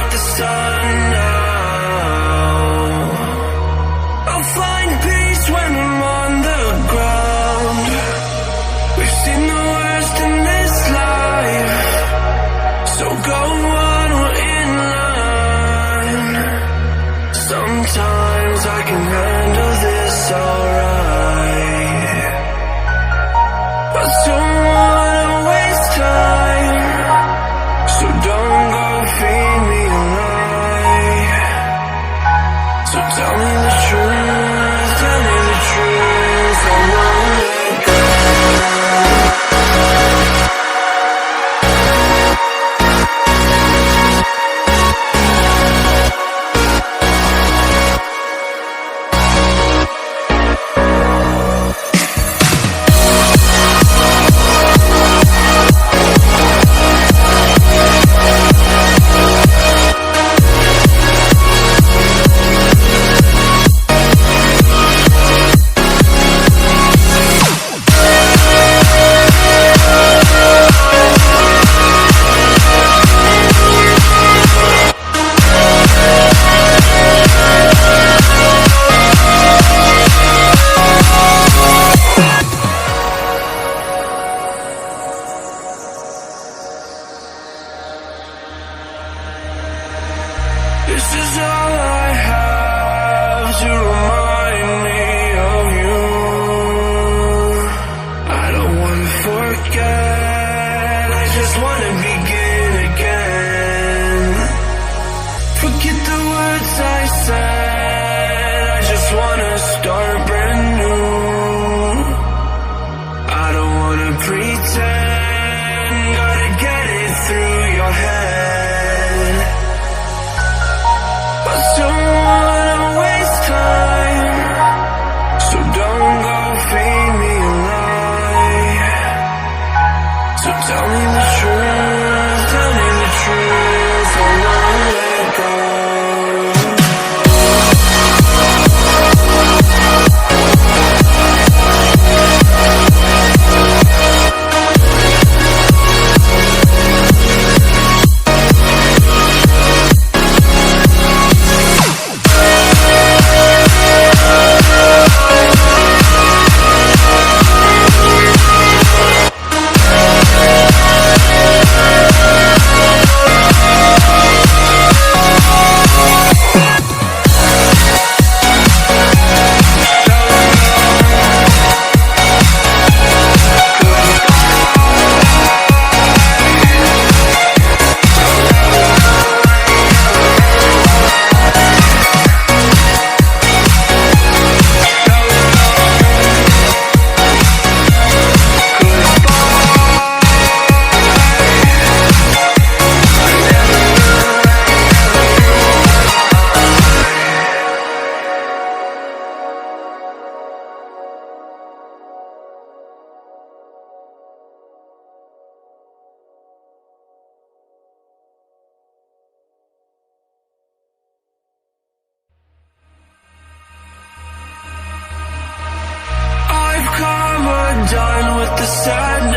with the sun now. I'll find peace when I'm on the ground. We've seen the worst in this life, so go on, we're in line. Sometimes I can handle this alright, but don't wanna waste time, so don't go feed me a lie. So tell me the truth, tell me the truth, I won't let go. This is all I have to remind me of you. I don't wanna forget, I just wanna begin again. Forget the words I said, I just wanna start brand new. I don't wanna pretend, gotta get it through your head. But don't wanna waste time, so don't go feed me a lie. So tell me the truth, tell me the truth, I won't let go. Done with the sadness.